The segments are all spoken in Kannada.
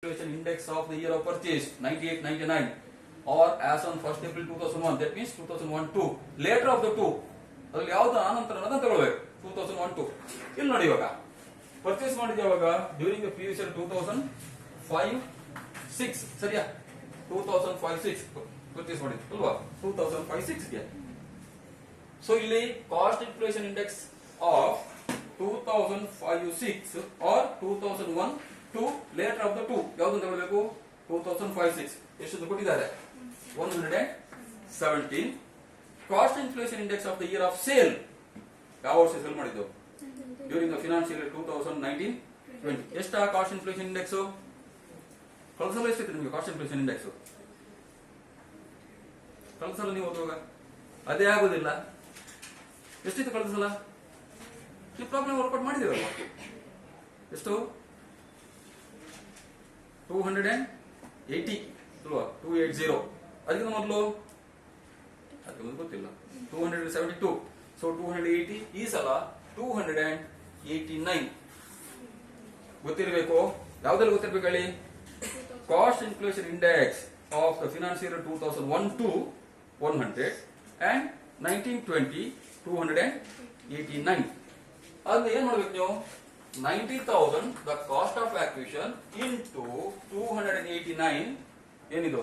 index of the year of purchase 98-99 or as on 1st April 2001, that means 2001-2 later of the two ಅದರಲ್ಲಿ ಯಾವುದು ಆನಂತರ ಅನ್ನೋದನ್ನ ತಗೊಳ್ಬೇಕು 2001-2 ಇಲ್ಲಿ ನೋಡಿ ಇವಾಗ ಪರ್ಚೇಸ್ ಮಾಡಿದ ಯಾವಾಗ ಡ್ಯೂರಿಂಗ್ ದ ಪ್ರೀವಿಯಸ್ ಇಯರ್ 2005-6 ಸರಿಯಾ 2005-6 ಪರ್ಚೇಸ್ ಮಾಡಿದ್ವಿ ಅಲ್ವಾ 2005-6 ಗೆ ಸೊ ಇಲ್ಲಿ cost inflation index of 2005-6 or 2001-2 later of the two ಯಾವುದು ತಗೊಳ್ಬೇಕು 2005-6 ಎಷ್ಟು ಕೊಟ್ಟಿದ್ದಾರೆ 117 cost inflation index of the year of sale ಯಾವ ವರ್ಷ ಸೇಲ್ ಮಾಡಿದ್ದು ಡ್ಯೂರಿಂಗ್ ದ ಫಿನಾನ್ಷಿಯಲ್ ಇಯರ್ 2019-20 ಎಷ್ಟು ಕಾಸ್ಟ್ ಇನ್ಫ್ಲೇಷನ್ ಇಂಡೆಕ್ಸ್ ಕಳಿಸಲು ಎಷ್ಟಿತ್ತು ನಿಮಗೆ ಕಾಸ್ಟ್ ಇನ್ಫ್ಲೇಷನ್ ಇಂಡೆಕ್ಸ್ ಕಳಿಸಲು ನೀವು ಓದುವಾಗ ಅದೇ ಆಗುದಿಲ್ಲ ಎಷ್ಟಿತ್ತು ಕಳಿಸಲ್ಲ ನೀವು ಪ್ರಾಬ್ಲಮ್ ವರ್ಕೌಟ್ ಮಾಡಿದಿರಲ್ಲ ಎಷ್ಟು 280 ಅಲ್ವಾ 280 ಅದಕ್ಕಿಂತ ಮೊದಲು ಗೊತ್ತಿಲ್ಲ 272 ಸೊ 280 ಈ ಸಲ 289 ಗೊತ್ತಿರಬೇಕು ಯಾವ್ದ್ರಲ್ಲಿ ಗೊತ್ತಿರ್ಬೇಕು ಹೇಳಿ cost inflation index of the financial 2001-2 100 and 1920 289 ಅದನ್ನ ಏನ್ ಮಾಡ್ಬೇಕು ನೀವು 90,000 the cost of acquisition into 289 ಏನಿದು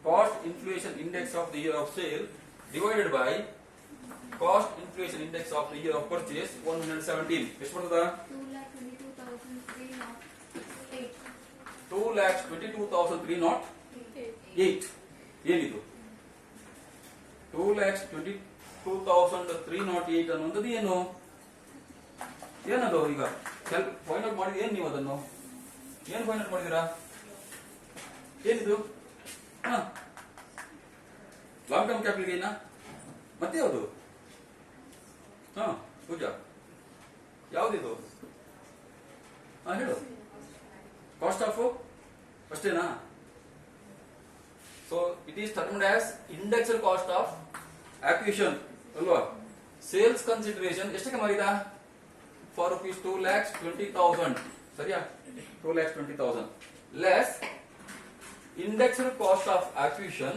cost inflation index of the year of sale divided by cost inflation index of the year of purchase 117 ಎಷ್ಟು ಬರ್ತದ 2,22,308 ಏನಿದು 2,22,308 ಅನ್ನುವಂಥದ್ದು ಏನು ಏನದು ಈಗ ಫೈಂಡ್ ಔಟ್ ಮಾಡಿದ ಏನ್ ನೀವು ಅದನ್ನು ಏನ್ ಫೈಂಡ್ ಔಟ್ ಮಾಡಿದೀರಾ ಏನಿದು ಲಾಂಗ್ ಟರ್ಮ್ ಕ್ಯಾಪಿಟಲ್ ಗೇನಾ ಮತ್ತೆ ಯಾವುದು ಪೂಜಾ ಯಾವ್ದಿದು ಹೇಳು ಕಾಸ್ಟ್ ಆಫ್ ಅಷ್ಟೇನಾ so it is termed as indexed cost of acquisition ಅಲ್ವಾ ಸೇಲ್ಸ್ ಕನ್ಸಿಡರೇಷನ್ ಎಷ್ಟಕ್ಕೆ ಮಾರಿದ ಫಾರ್ ರುಪೀಸ್ 2,20,000 ಸರಿಯಾ 2,20,000 less indexed cost of acquisition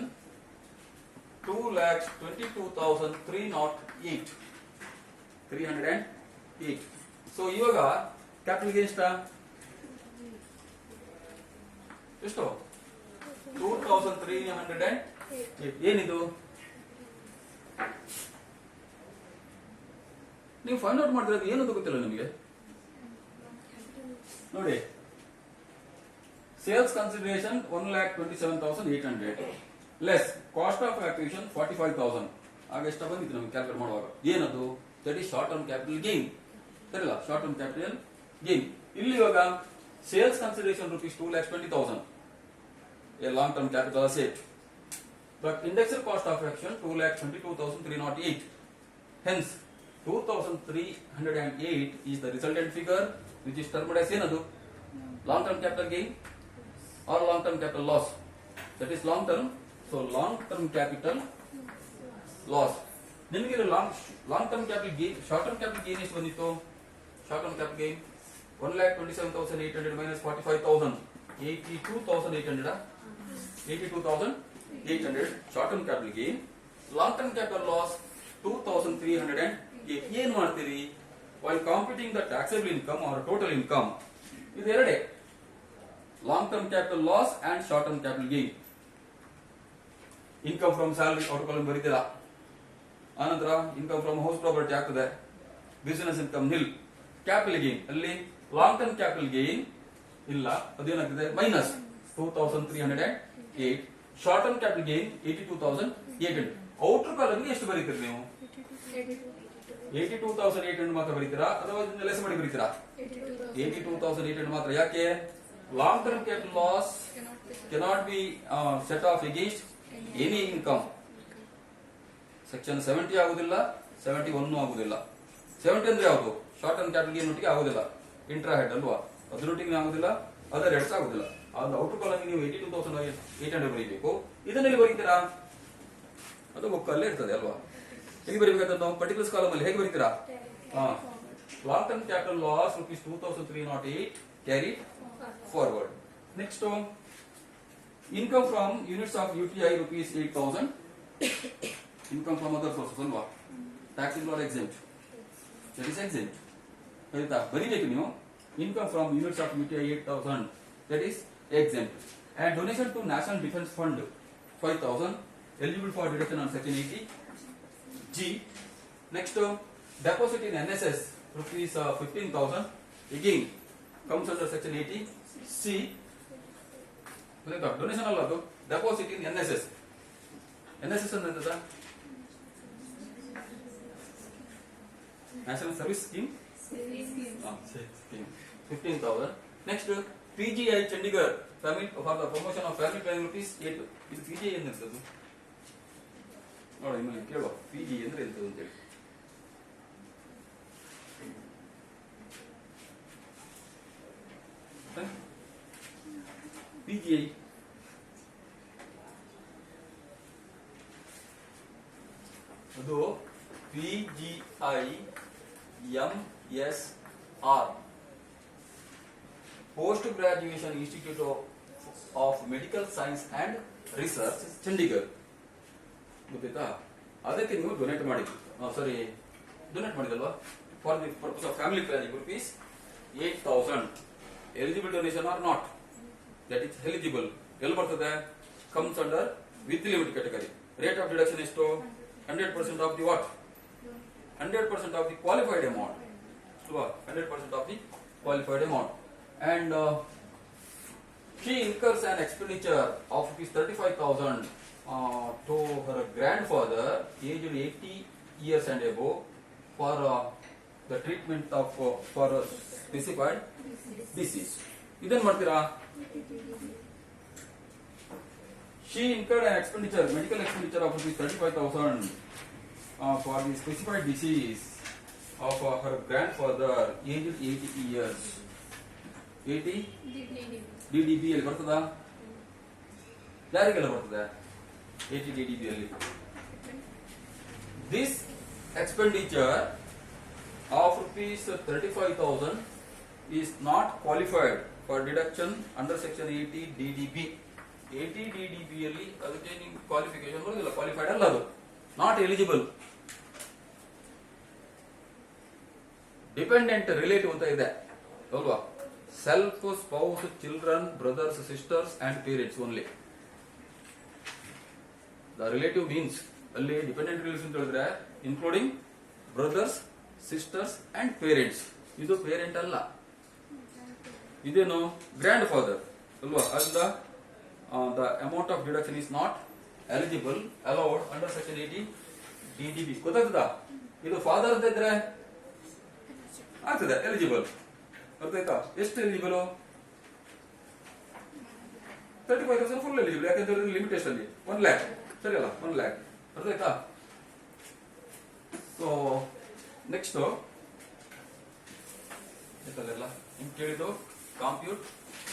2,22,308 so ಇವಾಗ ಕ್ಯಾಪಿಟಲ್ ಗೇನ್ ಎಷ್ಟು 2,308 ಏನಿದು ನೀವು ಫೈಂಡ್ ಔಟ್ ಮಾಡಿದ್ರೆ ಏನಂತ ಗೊತ್ತಿಲ್ಲ ನಿಮಗೆ ನೋಡಿ sales consideration 1,27,800 less cost of acquisition 45,000 ಆಗ ಎಷ್ಟು ಬಂದಿತ್ತು ನಮಗೆ ಕ್ಯಾಲ್ಕುಲೇಟ್ ಮಾಡುವಾಗ ಏನದು that is short term capital gain ಸರಿಲ್ಲ ಶಾರ್ಟ್ ಟರ್ಮ್ ಕ್ಯಾಪಿಟಲ್ ಗೇನ್ ಇಲ್ಲಿ ಇವಾಗ sales consideration rupees 2,20,000 a long term capital asset but indexed cost of acquisition 2,22,308 hence 2,308 is the resultant figure which is termed as ಏನದು long term capital gain or long term capital loss that is long term so long term capital loss ನಿಮಗೆ long term capital gain short term capital gain ಎಷ್ಟು ಬಂದಿತ್ತು short term capital gain 1,27,800 minus 45,000 82,800 short term capital gain long term capital loss 2,308 ಏನ್ ಮಾಡ್ತೀರಿ while computing the taxable income or total income ಇದೆರಡೇ long term capital loss and short term capital gain income from salary out column ಬರೀತೀರಾ ಆನಂತರ ಇನ್ಕಮ್ ಫ್ರಮ್ ಹೌಸ್ ಪ್ರಾಪರ್ಟಿ ಆಗ್ತದೆ business income nil capital gain ಅಲ್ಲಿ ಲಾಂಗ್ ಟರ್ಮ್ ಕ್ಯಾಪಿಟಲ್ ಗೇನ್ ಇಲ್ಲ ಅದೇನಾಗ್ತದೆ minus 2,308 short term capital gain 82,800 outer ಕಾಲಮ್ಗೆ ಎಷ್ಟು ಬರೀತೀರಿ ನೀವು 82,800 ಮಾತ್ರ ಬರೀತೀರಾ ಅಥವಾ ಲೆಸ್ ಮಾಡಿ ಬರೀತೀರಾ 82,800 ಮಾತ್ರ ಯಾಕೆ long term capital loss cannot be set of against any income section 70 ಆಗುದಿಲ್ಲ 71 ಆಗುದಿಲ್ಲ 70 ಅಂದ್ರೆ ಯಾವುದು ಶಾರ್ಟ್ ಟರ್ಮ್ ಕ್ಯಾಪಿಟಲ್ ಗೇನ್ ಒಟ್ಟಿಗೆ ಆಗುದಿಲ್ಲ ಇಂಟ್ರಾ ಹೆಡ್ ಅಲ್ವಾ ಅದರೊಟ್ಟಿಗೆ ಆಗುದಿಲ್ಲ ಅದರ್ ಹೆಡ್ಸ್ ಆಗುದಿಲ್ಲ ಅದು ಔಟರ್ ಕಾಲಮ್ ನೀವು 82,800 ಬರೀಬೇಕು ಇದನ್ನೆಲ್ಲಿ ಬರೀತೀರಾ ಅದು ಬುಕ್ಕಲ್ಲೇ ಇರ್ತದೆ ಅಲ್ವಾ ಹೇಗೆ ಬರೀಬೇಕಾದ್ರೆ ನಾವು ಪರ್ಟಿಕ್ಯುಲರ್ಸ್ ಕಾಲಮ್ ಅಲ್ಲಿ ಹೇಗೆ ಬರೀತೀರಾ long term capital loss rupees 2,308 carry forward Next, income from units of UTI rupees 8,000. Income from other sources ಅಲ್ವಾ, taxable or exempt, that is exempt. ಆಯ್ತಾ, ಬರೀಬೇಕು ನೀವು. Income from units of UTI 8,000, that is exempt. And donation to National Defence Fund 5,000, eligible for deduction on section 80 G. Next, deposit in NSS rupees 15,000, again comes under section 80 C. Donation ಅಲ್ಲ, ಅದು ಡೆಪಾಸಿಟ್ ಇನ್ NSS. NSS ಅಂದ್ರೆ national service scheme, 15,000. Next, PGI Chandigarh family for the promotion of family planning rupees 8. ಇದು PGI ಎಂತದ್ದು ನೋಡಿ, ನಿಮಗೆ ಕೇಳುವ PGI ಅಂದ್ರೆ ಎಂತದ್ದು ಅಂತೇಳಿ. PGI ಅದು PGI MSR, post graduation institute of medical science and research Chandigarh. ಗೊತ್ತಾಯ್ತಾ? ಅದಕ್ಕೆ ನೀವು ಡೊನೇಟ್ ಮಾಡಿದ್ರಿ, ಡೊನೇಟ್ ಮಾಡಿದಲ್ವಾ, for the purpose of family planning rupees 8,000. Eligible donation or not, that is eligible. ಎಲ್ಲಿ ಬರ್ತದೆ? comes under with limit category. Rate of deduction ಎಷ್ಟು? 100% of the what? 100% of the qualified amount. So 100% of the qualified amount. And she incurs an expenditure of rupees 35,000 to her grandfather aged 80 years and above for the treatment of for a specified disease. ಇದನ್ನ ಮಾಡ್ತೀರಾ? She incurred an expenditure, medical expenditure of rupees 35,000 for the specified disease of her grandfather aged 80 years. 80 DDB ಅಲ್ಲಿ ಬರ್ತದ? ಯಾರಿಗೆಲ್ಲ ಬರ್ತದೆ 80 DDB ಅಲ್ಲಿ? This expenditure of rupees 35,000 is not qualified for deduction under section 80 DDB. 80 DDB ಅಲ್ಲಿ ಅದಕ್ಕೆ ನೀವು ಕ್ವಾಲಿಫಿಕೇಶನ್ ಬರೋದಿಲ್ಲ, ಕ್ವಾಲಿಫೈಡ್ ಅಲ್ಲ, ಅದು ನಾಟ್ ಎಲಿಜಿಬಲ್. ಡಿಪೆಂಡೆಂಟ್ ರಿಲೇಟಿವ್ ಅಂತ ಇದೆ ಅಲ್ವಾ, self, spouse, children, brothers, sisters and parents only. The relative means ಅಲ್ಲಿ ಡಿಪೆಂಡೆಂಟ್ ರಿಲೇಷನ್ ಅಂತ ಹೇಳಿದ್ರೆ including brothers, sisters and parents. ಇದು ಪೇರೆಂಟ್ ಅಲ್ಲ, ಇದೇನು ಗ್ರ್ಯಾಂಡ್ ಫಾದರ್ ಅಲ್ವಾ. ಅಲ್ಲ, the amount of deduction is not eligible allowed under section 80 DDB. ಗೊತ್ತಾಗ್ತದ? ಇದು ಫಾದರ್ ಅಂತ ಇದ್ರೆ ಆಗ್ತದೆ ಎಲಿಜಿಬಲ್. ಗೊತ್ತಾಯ್ತಾ? ಎಷ್ಟು ಎಲಿಜಿಬಲ್? 35,000 full eligible. ಯಾಕಂದ್ರೆ ಲಿಮಿಟೇಷನ್ ಅಲ್ಲಿ 1 lakh, ಸರಿ ಅಲ್ಲ, 1 lakh. ಗೊತ್ತಾಯ್ತಾ? ಸೊ ನೆಕ್ಸ್ಟ್ ಎಲ್ಲ ನಿಮ್ಗೆ ಕೇಳಿದ್ದು compute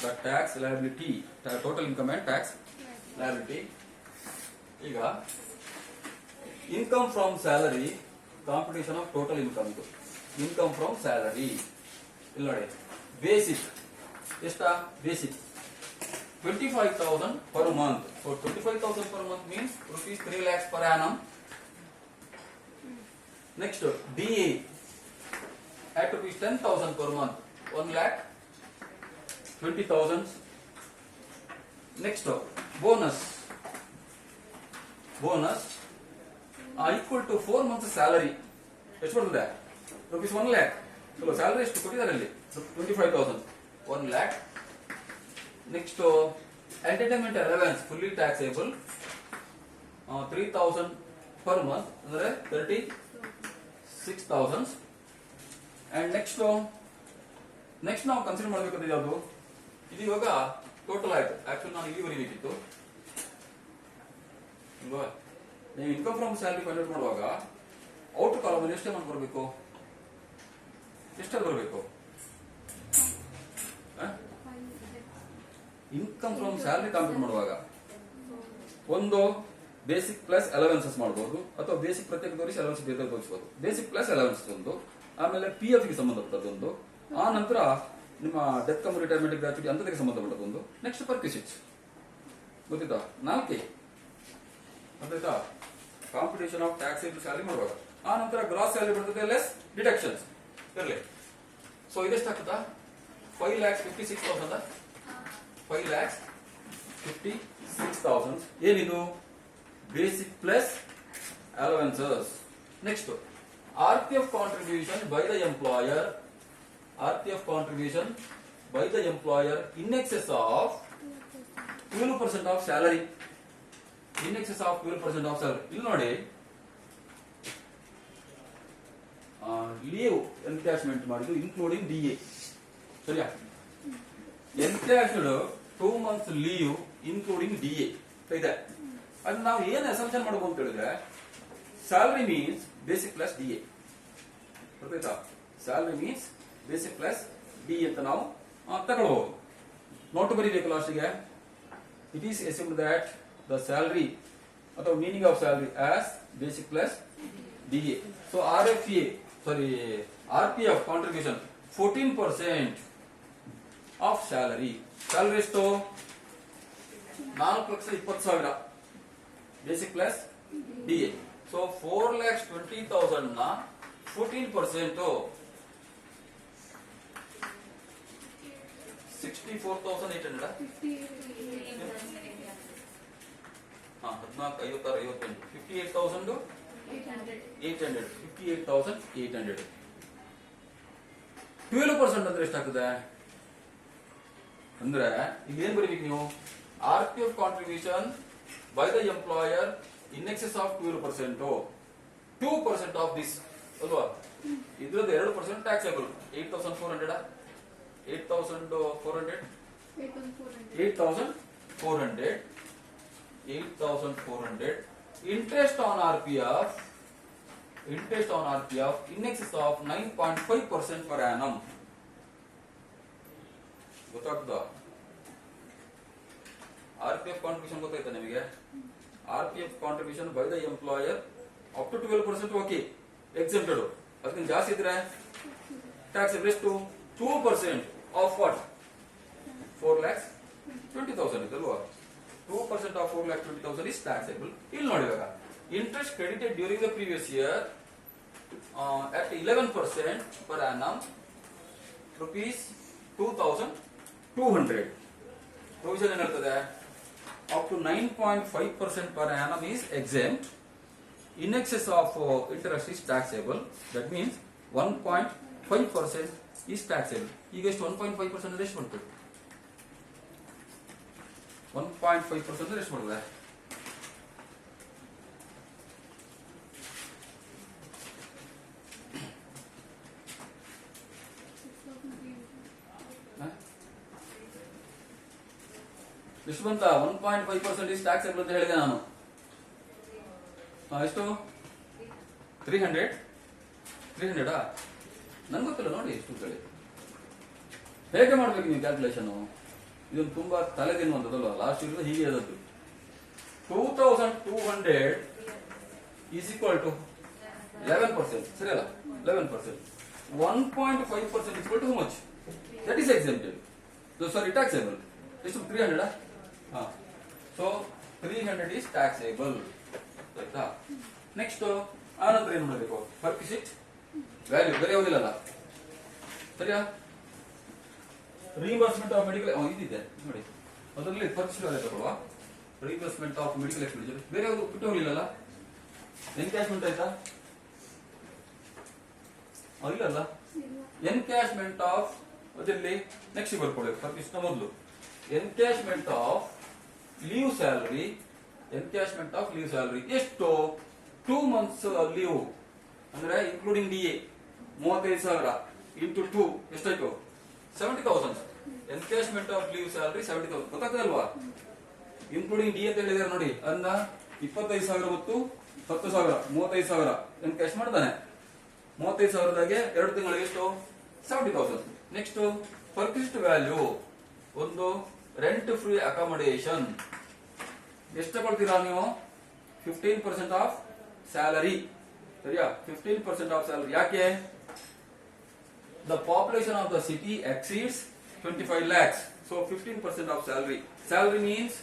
the tax liability, total income and tax liability. ಈಗ income from salary, computation of total income. Income from salary ಇಲ್ಲಿ ನೋಡಿ, ಬೇಸಿಕ್ ಎಷ್ಟಾ? Basic 25,000 per month. So 25,000 per month means rupees 3 lakhs per annum. Next DA at rupees 10,000 per month, 1,20,000. Next, bonus equal to 4 months salary. ಎಷ್ಟು ಬರ್ತದೆ? rupees 1 lakh. ಸೊ ಸ್ಯಾಲರಿ ಎಷ್ಟು ಕೊಟ್ಟಿದ್ದಾರೆ ಅಲ್ಲಿ? 25,000, 1 lakh. Next, entertainment allowance fully taxable 3,000 per month, ಅಂದ್ರೆ 36,000. ಅಂಡ್ ನೆಕ್ಸ್ಟ್ ನಾವು ಕನ್ಸಿಡರ್ ಮಾಡಬೇಕಾದ್ರೆ ಯಾವುದು? ಇದು ಇವಾಗ ಟೋಟಲ್ ಆಯ್ತು. ಆಕ್ಚುಲಿ ನಾನು ಇಲ್ಲಿ ಬರೀಬೇಕಿತ್ತು. ನೀವು ಇನ್ಕಮ್ ಫ್ರಮ್ ಸ್ಯಾಲರಿ ಫೈಂಡ್ ಮಾಡುವಾಗ ಔಟ್ ಕಾಲಮ್ ಎಷ್ಟು ಅಮೌಂಟ್ ಬರಬೇಕು? ಎಷ್ಟಲ್ಲಿ ಬರಬೇಕು? ಇನ್ಕಮ್ ಫ್ರಮ್ ಸ್ಯಾಲರಿ ಕಾಂಪ್ಯೂಟ್ ಮಾಡುವಾಗ ಒಂದು ಬೇಸಿಕ್ ಪ್ಲಸ್ ಅಲವೆನ್ಸಸ್ ಮಾಡಬಹುದು, ಅಥವಾ ಬೇಸಿಕ್ ಪ್ರತ್ಯೇಕ ತೋರಿಸಿ ಅಲವೆನ್ಸ್ ಬೇರೆ ತೋರಿಸಬಹುದು. ಬೇಸಿಕ್ ಪ್ಲಸ್ ಅಲವೆನ್ಸ್ ಒಂದು, ಆಮೇಲೆ PF ಗೆ ಸಂಬಂಧಪಟ್ಟದ್ದು ಒಂದು, ಆ ನಂತರ ನಿಮ್ಮ ಡೆತ್ ಕಮ್ ರಿಟೈರ್ಮೆಂಟ್ ಗ್ರಾಚ್ಯುಟಿ ಅಂತದಕ್ಕೆ ಸಂಬಂಧಪಟ್ಟದೊಂದು. ನೆಕ್ಸ್ಟ್ ಪರ್ಕ್ವಿಸಿಟ್ಸ್ ಗೊತ್ತಿತ್ತಾ, 4 ಗೊತ್ತಾಯ್ತಾ. ಕಾಂಪಿಟೇಷನ್ ಆಫ್ ಟ್ಯಾಕ್ಸೇಬಲ್ ಸ್ಯಾಲರಿ ಮಾಡುವಾಗ ಆ ನಂತರ ಗ್ರಾಸ್ ಸ್ಯಾಲರಿ ಬರ್ತದೆ, ಲೆಸ್ ಡಿಡಕ್ಷನ್ಸ್ ಇರಲಿ. ಸೊ ಇದೆಷ್ಟಾಗ್ತದಾ, 5,56,000. 5,56,000 ಏನಿದು, basic plus allowances. Next RPF contribution by the employer. RPF contribution by the employer in excess of 12% of salary. In excess of 12% of salary. ಇಲ್ಲಿ ನೋಡಿ, ಲೀವ್ ಎನ್ಕ್ಯಾಶ್ಮೆಂಟ್ ಮಾಡಿದ್ದು ಇನ್ಕ್ಲೂಡಿಂಗ್ DA. ಸರಿಯಾ, encashed 2 months leave including DA ಇದೆ. ಅದು ನಾವು ಏನು ಅಸಂಪ್ಷನ್ ಮಾಡಬಹುದು ಅಂತ ಹೇಳಿದ್ರೆ, salary means basic plus DA. ಗೊತ್ತಾಯ್ತಾ, salary means basic plus DA ಅಂತ ನಾವು ತಗೊಳ್ಬಹುದು. ನೋಟ್ ಬರೀಬೇಕು ಲಾಸ್ಟ್ಗೆ. It is assumed that the salary ಅಥವಾ meaning of salary as basic plus DA. So RPF contribution 14% of salary. Salary ಎಷ್ಟು, 4,20,000 ಬೇಸಿಕ್ ಪ್ಲಸ್ DA. ಸೊ 4,20,000 ನ 14% 64,800. 58,800. 12% ಅಂದ್ರೆ ಎಷ್ಟಾಗ್ತದೆ ಅಂದ್ರೆ ಈಗ ಏನ್ ಬರೀಬೇಕು ನೀವು, RPF contribution by the employer in excess of 12%. 2% of this ಅಲ್ವಾ, ಇದ್ರದ್ದು 2% taxable. 8,400 interest on RPF in excess of 9.5% per annum. ಗೊತ್ತಾಗ್ತದಾ, RPF ಕಾಂಟ್ರಿಬ್ಯೂಷನ್ ಗೊತ್ತಾಯ್ತಾ ನಿಮಗೆ. RPF contribution by the employer up to 12% okay, exempted. ಅದಕ್ಕಿಂತ ಜಾಸ್ತಿ ಇದ್ರೆ ಟ್ಯಾಕ್ಸೇಬಲ್ ಎಷ್ಟು, 2% ಆಫ್ ವಾಟ್, 4,20,000 ಇದಲ್ವಾ. 2% ಆಫ್ 4,20,000 ಇಸ್ ಟ್ಯಾಕ್ಸೇಬಲ್. ಇಲ್ಲಿ ನೋಡಿ, ಇವಾಗ interest credited during the previous year at 11% per annum, rupees 2,200. Provision ಏನಿರ್ತದೆ, up to 9.5% per annum is exempt. In excess of interest is taxable. That means 1.5% is taxable. ಈಗ ಎಷ್ಟು, 1.5% ಅಂದ್ರೆ ಎಷ್ಟು ಬಂತು, 1.5% ಅಂದ್ರೆ ಎಷ್ಟು ಬರ್ತದೆ, ಎಷ್ಟು ಬಂತ, 1.5% ಇಸ್ ಟ್ಯಾಕ್ಸೇಬಲ್ ಅಂತ ಹೇಳಿದೆ ನಾನು. ಎಷ್ಟು, 300. ನನ್ಗೆ ಗೊತ್ತಿಲ್ಲ ನೋಡಿ ಎಷ್ಟು ಹೇಳಿ. ಹೇಗೆ ಮಾಡ್ಬೇಕು ನೀವು ಕ್ಯಾಲ್ಕುಲೇಷನ್, ಇದನ್ನು ತುಂಬಾ ತಲೆ ತಿನ್ನುವಂಥದ್ದಲ್ವ. ಲಾಸ್ಟ್ ಇಯರ್ ಹೀಗೆ ಅದದ್ದು 2,200 ಈಸ್ ಈಕ್ವಲ್ ಟು 11%. ಸರಿ ಅಲ್ಲ, 11%. 1.5% equal to how much, that is exempted. Sorry, taxable. ಎಷ್ಟು, 300. So 300 is taxable. ಆಯ್ತಾ. ನೆಕ್ಸ್ಟ್ ಆನಂತರ ಏನು ಮಾಡಬೇಕು, ಪರ್ಕ್ವಿಸಿಟ್ ವ್ಯಾಲ್ಯೂ ಬೇರೆ ಯಾವುದಿಲ್ಲ. ಸರಿಯಾ, ರೀಇಂಬರ್ಸ್ಮೆಂಟ್ ಆಫ್ ಮೆಡಿಕಲ್ ಇದಿದೆ ನೋಡಿ, ಅದರಲ್ಲಿ ಪರ್ಕ್ವಿಸಿಟ್ ವ್ಯಾಲ್ಯೂ ತಗೊಳ್ಳುವ. ರೀಇಂಬರ್ಸ್ಮೆಂಟ್ ಆಫ್ ಮೆಡಿಕಲ್ ಎಕ್ಸ್ಪೆಂಡಿಚರ್ ಬೇರೆ ಯಾವುದು ಬಿಟ್ಟು ಹೋಗಲಿಲ್ಲ. ಎನ್ಕ್ಯಾಶ್ಮೆಂಟ್ ಆಯ್ತಾ, ಇಲ್ಲಲ್ಲ. ಎನ್ಕ್ಯಾಶ್ಮೆಂಟ್ ಆಫ್ ಅದರಲ್ಲಿ ನೆಕ್ಸ್ಟ್ ಬರ್ಕೊಳ್ಬೇಕು ಪರ್ಕ್ವಿಸಿಟ್ ಮೊದಲು. Encashment of leave salary. Encashment of leave salary ಎಷ್ಟು, 2 months ಲೀವ್ ಅಂದ್ರೆ ಇನ್ಕ್ಲೂಡಿಂಗ್ DA 35,000 ಇಂಟು 2 ಎಷ್ಟಾಯ್ತು, 70,000. Encashment of leave salary 70,000. ಗೊತ್ತಾಗ್ತದಲ್ವಾ, ಇನ್ಕ್ಲೂಡಿಂಗ್ DA ಅಂತ ಹೇಳಿದಾರೆ ನೋಡಿ. ಅದನ್ನ 25,000 ಮತ್ತು 10,000 35,000 ಎನ್ಕ್ಯಾಶ್ ಮಾಡ್ತಾನೆ. 35,000ದಾಗೆ 2 ತಿಂಗಳಿಗೆ ಎಷ್ಟು, 70,000. ನೆಕ್ಸ್ಟ್ ಪರ್ಕ್ವಿಸಿಟ್ ವ್ಯಾಲ್ಯೂ ಒಂದು ರೆಂಟ್ ಫ್ರೀ ಅಕಾಮಡೇಷನ್. ಎಷ್ಟು ತಗೊಳ್ತೀರಾ ನೀವು, 15% ಆಫ್ ಸ್ಯಾಲರಿ. ಸರಿಯಾ, 15% ಆಫ್ ಸ್ಯಾಲರಿ. ಯಾಕೆ, the population of the city exceeds 25 lakhs. So 15% of salary. Salary means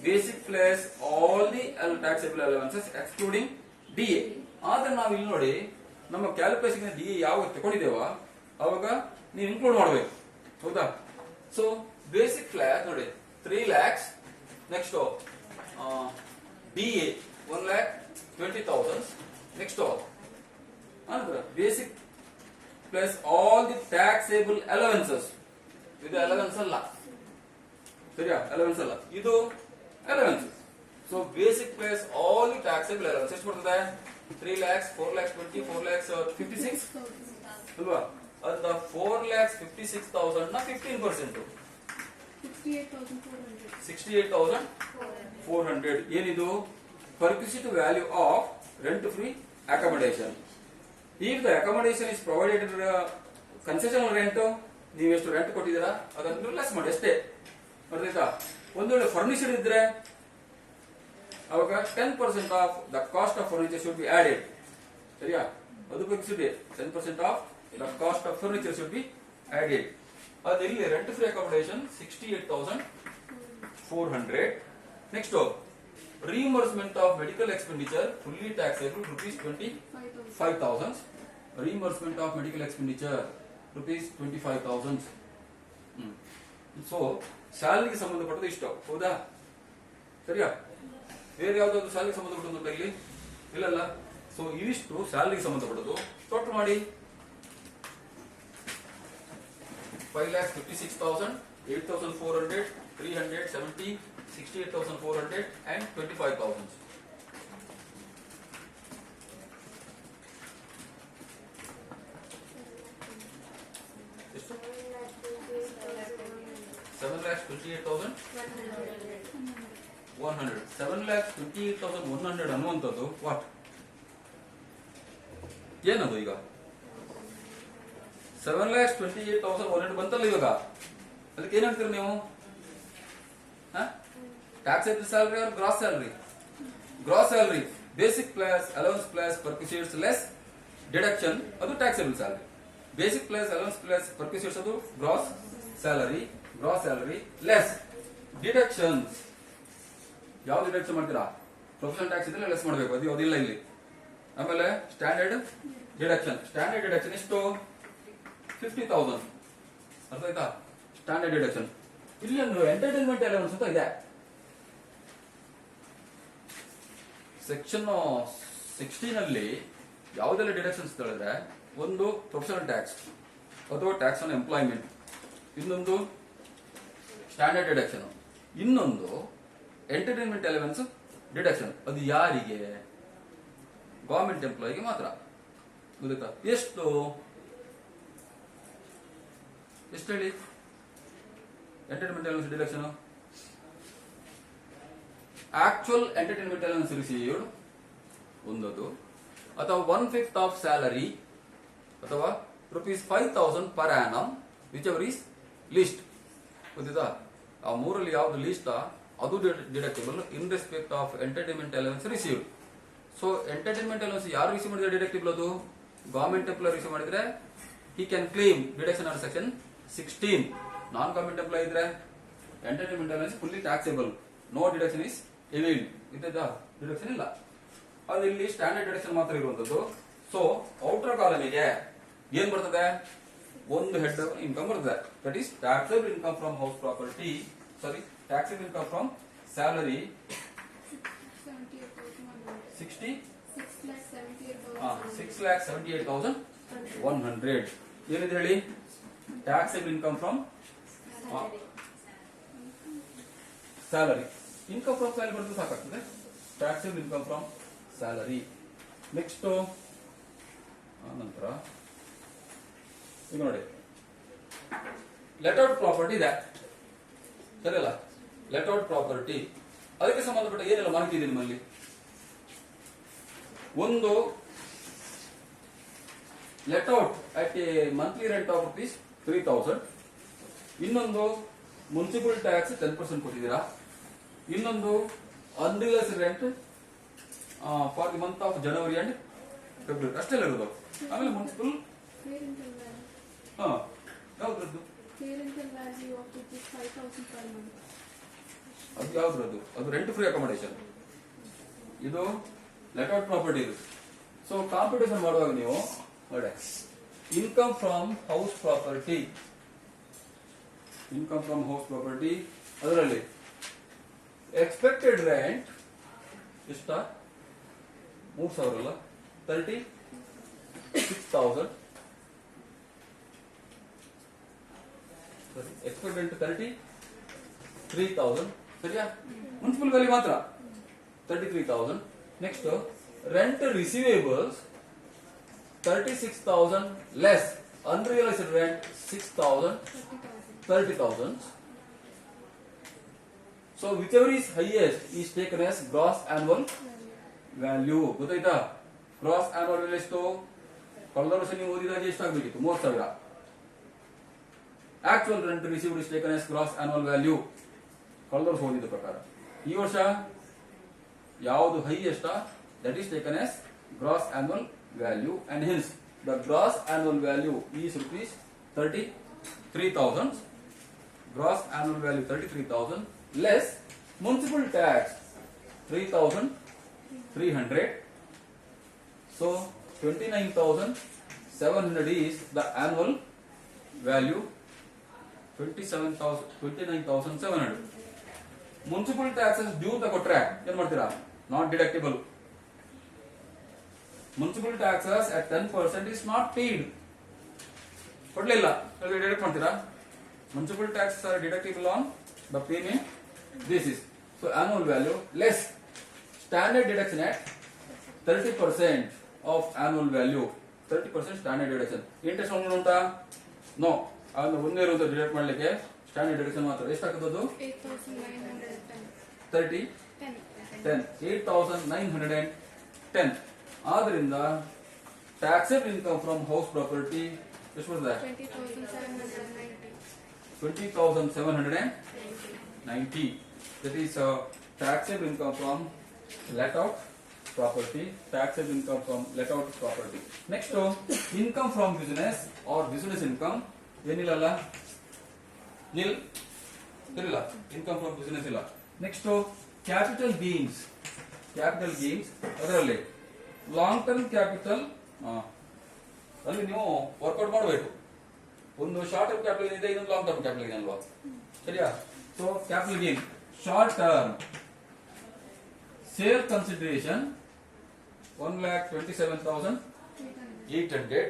basic plus all the taxable allowances excluding DA. ಆದ್ರೆ ನಾವು ಇಲ್ಲಿ ನೋಡಿ ನಮ್ಮ ಕ್ಯಾಲ್ಕುಲೇಷನ್ DA ಯಾವಾಗ ತಗೊಂಡಿದ್ದೇವ ಅವಾಗ ನೀವು ಇನ್ಕ್ಲೂಡ್ ಮಾಡಬೇಕು, ಹೌದಾ? ಸೊ ಬೇಸಿಕ್ ಫ್ಲಾಗ್ ನೋಡಿ 3 lakhs. Next DA 1,20,000. ನೆಕ್ಸ್ಟ್ ಅಂದ್ರೆ basic plus all the taxable allowances. ಇದು ಅಲವೆನ್ಸ್ ಅಲ್ಲ, ಸರಿಯಾ? ಅಲವೆನ್ಸ್ ಅಲ್ಲ, ಇದು allowances. So basic plus all the taxable allowance ಎಷ್ಟು ಬರ್ತದೆ? 3 lakhs, 4 lakhs 20, 4 lakhs 56 ಅಲ್ವಾ? ಅದ 4,56,000 ನ 15% 68,400. ಏನಿದು? perquisite value of rent free accommodation. If the accommodation is provided concessional rent, ನೀವು ಎಷ್ಟು ರೆಂಟ್ ಕೊಟ್ಟಿದ್ದೀರಾ ಅದನ್ನು ಲೆಸ್ ಮಾಡಿ ಅಷ್ಟೇ, ಅರ್ಥಾಯ್ತಾ? ಒಂದು ವೇಳೆ ಫರ್ನಿಚರ್ ಇದ್ರೆ ಅವಾಗ 10% of the cost of furniture should be added, ಸರಿಯಾ? ಅದು fixed 10% of the cost of furniture should be added. ಅದು ಇಲ್ಲಿ rent free accommodation 68,400. Next reimbursement of medical expenditure fully taxable rupees 25,000. reimbursement of medical expenditure rupees 25,000. So ಸ್ಯಾಲರಿಗೆ ಸಂಬಂಧಪಟ್ಟದ್ದು ಇಷ್ಟು, ಹೌದಾ? ಸರಿಯಾ? ಬೇರೆ ಯಾವ್ದಾದ್ರು ಸ್ಯಾಲರಿಗೆ ಸಂಬಂಧಪಟ್ಟದ್ದು ಇಲ್ಲಿ ಇಲ್ಲಲ್ಲ. ಸೊ ಇವಿಷ್ಟು ಸ್ಯಾಲರಿಗೆ ಸಂಬಂಧಪಟ್ಟದ್ದು. ಟೋಟಲ್ ಮಾಡಿ 5,56,000, 8,400, 370, 68,400 and 25,000. ಎಷ್ಟು? 7,28,100. 7,28,100 ಅನ್ನುವಂಥದ್ದು ವಾಟ್? ಏನದು ಈಗ? 7,28,100 ಬಂತಲ್ಲ ಇವಾಗ. ಅದಕ್ಕೆ ಏನ್ ಹೇಳ್ತೀರಿ ನೀವು? Taxable salary or gross salary? Gross salary basic plus allowance plus perquisites less deduction, ಅದು taxable salary. Basic plus allowance plus perquisites ಅದು gross salary. Gross salary less deductions. ಯಾವ್ದು ಡಿಡಕ್ಷನ್ ಮಾಡ್ತೀರಾ? ಪ್ರೊಫೆಷನಲ್ ಟ್ಯಾಕ್ಸ್ ಇದ್ರೆ ಲೆಸ್ ಮಾಡಬೇಕು, ಅದು ಯಾವುದಿಲ್ಲ ಇಲ್ಲಿ. ಆಮೇಲೆ ಸ್ಟ್ಯಾಂಡರ್ಡ್ ಡಿಡಕ್ಷನ್. ಸ್ಟ್ಯಾಂಡರ್ಡ್ ಡಿಡಕ್ಷನ್ ಎಷ್ಟು? 50,000, ಅರ್ಥ ಆಯ್ತಾ? Standard deduction. ಇಲ್ಲಿ ಒಂದು ಎಂಟರ್ಟೈನ್ಮೆಂಟ್ ಅಲೌನ್ಸ್ ಅಂತ ಇದೆ. ಸೆಕ್ಷನ್ 16 ಅಲ್ಲಿ ಯಾವುದೆಲ್ಲ ಡಿಡಕ್ಷನ್ಸ್ ಹೇಳಿದ್ರೆ, ಒಂದು ಪ್ರೊಫೆಷನಲ್ ಟ್ಯಾಕ್ಸ್ ಅಥವಾ ಟ್ಯಾಕ್ಸ್ ಆನ್ ಎಂಪ್ಲಾಯ್ಮೆಂಟ್, ಇನ್ನೊಂದು ಸ್ಟ್ಯಾಂಡರ್ಡ್ ಡಿಡಕ್ಷನ್, ಇನ್ನೊಂದು ಎಂಟರ್ಟೈನ್ಮೆಂಟ್ ಅಲವೆನ್ಸ್ ಡಿಡಕ್ಷನ್. ಅದು ಯಾರಿಗೆ? ಗವರ್ಮೆಂಟ್ ಎಂಪ್ಲಾಯಿಗೆ ಮಾತ್ರ, ಗೊತ್ತಾ? ಎಷ್ಟು ಹೇಳಿ? Entertainment allowance deduction actual entertainment allowance received ಒಂದದು, ಅಥವಾ 1/5 ಆಫ್ ಸ್ಯಾಲರಿ, ಅಥವಾ ₹5,000 per annum, whichever is least. ಗೊತ್ತಿತ್ತಾ? ಆ ಮೂರಲ್ಲಿ ಯಾವ್ದು ಲೀಸ್ಟ್ ಅದು deductible in respect of entertainment allowance received. So entertainment allowance ಯಾರು ರಿಸೀವ್ ಮಾಡಿದ್ರೆ ಡಿಡಕ್ಟಬಲ್? ಅದು ಗವರ್ಮೆಂಟ್ ಎಂಪ್ಲಾಯ್ ರಿಸೀವ್ ಮಾಡಿದ್ರೆ he can claim deduction under section 16. Non government employee ಇದ್ರೆ entertainment allowance fully taxable, no deduction is availed. ಇದ್ದ ಡಿಡಕ್ಷನ್ ಇಲ್ಲ. ಅದು ಇಲ್ಲಿ ಸ್ಟ್ಯಾಂಡರ್ಡ್ ಡಿಡಕ್ಷನ್ ಮಾತ್ರ ಇರುವಂತದ್ದು. ಸೊ ಔಟರ್ ಕಾಲಮಿಗೆ ಏನ್ ಬರ್ತದೆ? ಒಂದು ಹೆಡ್ ಇನ್ಕಮ್ ಬರ್ತದೆ, that is taxable income from house property, sorry taxable income from salary 6,78,100. ಏನಿದೆ ಹೇಳಿ? Taxable income from salary. Income from salary ಬರ್ತದೆ ಸಾಕಾಗ್ತದೆ. Taxable income from salary. Next ನಂತರ ಈಗ ನೋಡಿ, ಲೆಟ್ ಔಟ್ ಪ್ರಾಪರ್ಟಿ ಇದೆ, ಸರಿಯಲ್ಲ? ಲೆಟ್ ಔಟ್ ಪ್ರಾಪರ್ಟಿ, ಅದಕ್ಕೆ ಸಂಬಂಧಪಟ್ಟ ಏನೆಲ್ಲ ಮಾಹಿತಿ ಇದೆ ನಿಮ್ಮಲ್ಲಿ? ಒಂದು let out at a monthly rent of ₹3,000. ಇನ್ನೊಂದು ಮುನ್ಸಿಪಲ್ ಟ್ಯಾಕ್ಸ್ 10% ಕೊಟ್ಟಿದ್ದೀರಾ. ಇನ್ನೊಂದು unrealised rent for the month of January and February, ಅಷ್ಟೆಲ್ಲ ಇರೋದು. ಆಮೇಲೆ ಮುನ್ಸಿಪಲ್ ಹಾ ಯಾವ್ದ್ರದ್ದು Parental value of rupees 5,000 per month. ಅದು ಯಾವ್ದ್ರದ್ದು ಅದು ರೆಂಟ್ ಫ್ರೀ ಅಕಾಮಡೇಷನ್ ಇದು ಲೆಟೌಟ್ ಪ್ರಾಪರ್ಟಿ ಇದು ಸೊ ಕಾಂಪಿಟೇಷನ್ ಮಾಡುವಾಗ ನೀವು ನೋಡಿ ಇನ್ಕಮ್ ಫ್ರಮ್ ಹೌಸ್ ಪ್ರಾಪರ್ಟಿ ಅದರಲ್ಲಿ ಎಕ್ಸ್ಪೆಕ್ಟೆಡ್ ರೆಂಟ್ ಇಷ್ಟ 3,000 ಅಲ್ಲ 36,000 ಎಕ್ಸ್ಪೆಕ್ಟೆಡ್ ರೆಂಟ್ 33,000 ಸರಿಯಾ ಮುನ್ಸಿಪಲ್ ವ್ಯಾಲ್ಯೂ ಮಾತ್ರ 33,000 next rent receivables 36,000 less unrealised rent 6,000 30,000 so whichever is highest is taken as gross annual value ಗೊತ್ತಾಯ್ತಾ ಗ್ರಾಸ್ ಆನ್ಯುವಲ್ ವ್ಯಾಲ್ಯೂ ಎಷ್ಟು ಕಳೆದ ವರ್ಷ ನೀವು ಓದಿದಾಗ ಎಷ್ಟಾಗಬೇಕಿತ್ತು 30,000 actual rent received is taken as gross annual value ಕಳೆದ ವರ್ಷ ಓದಿದ ಪ್ರಕಾರ ಈ ವರ್ಷ ಯಾವುದು highest that is taken as gross annual value and hence the gross annual value is rupees 33,000 gross annual value 33,000 less municipal tax 3,300 so 29,700 is the annual value 29,700 municipal taxes due the contract ಏನು ಮಾಡ್ತೀರಾ not deductible municipal taxes at 10% is not paid ಕೊಡ್ಲಿಲ್ಲ ಡಿಡಕ್ಟ್ ಮಾಡ್ತೀರಾ municipal taxes are deductible on the payment basis so annual value less standard deduction at 30% of annual value 30% standard deduction interest amount ಉಂಟಾ ನೋ ಅದನ್ನ ಒಂದೇ ಇರೋದು ಡಿಡಕ್ಟ್ ಮಾಡ್ಲಿಕ್ಕೆ ಸ್ಟ್ಯಾಂಡರ್ಡ್ ಡಿಡಕ್ಷನ್ ಮಾತ್ರ ಎಷ್ಟಾಗ್ತದೆ 8,910. 8,910 ಆದ್ರಿಂದ taxable income from house property ಎಷ್ಟು ಬರ್ತದೆ 20,790 that is taxable income from let out property next income from business or business income ಏನಿಲ್ಲ ನಿಲ್ ಇರಲ್ಲ ಇನ್ಕಮ್ ಫ್ರಮ್ ಬಿಸಿನೆಸ್ ಇಲ್ಲ ನೆಕ್ಸ್ಟ್ ಕ್ಯಾಪಿಟಲ್ ಗೇನ್ಸ್ ಅದರಲ್ಲಿ ಲಾಂಗ್ ಟರ್ಮ್ ಕ್ಯಾಪಿಟಲ್ ಅಲ್ಲಿ ನೀವು ವರ್ಕೌಟ್ ಮಾಡಬೇಕು ಒಂದು ಶಾರ್ಟ್ ಟರ್ಮ್ ಕ್ಯಾಪಿಟಲ್ ಇದೆ ಇನ್ನೊಂದು ಲಾಂಗ್ ಟರ್ಮ್ ಕ್ಯಾಪಿಟಲ್ ಇದೆ ಅಲ್ವಾ ಸರಿಯಾ so capital gain short term sale consideration 1,27,800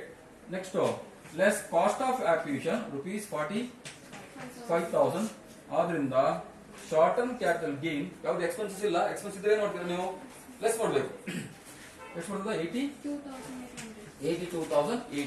next less cost of acquisition rupees 45,000 ಆದ್ರಿಂದ ಶಾರ್ಟ್ ಟರ್ಮ್ ಕ್ಯಾಪಿಟಲ್ ಗೇನ್ ಯಾವ್ದು ಎಕ್ಸ್ಪೆನ್ಸಸ್ ಇಲ್ಲ ಎಕ್ಸ್ಪೆನ್ಸ್ ಇದ್ರೆ ಏನ್ ಮಾಡ್ತೀರಾ ನೀವು ಲೆಸ್ ಮಾಡಬೇಕು ಎಷ್ಟು ಬರ್ತದೆ 82,800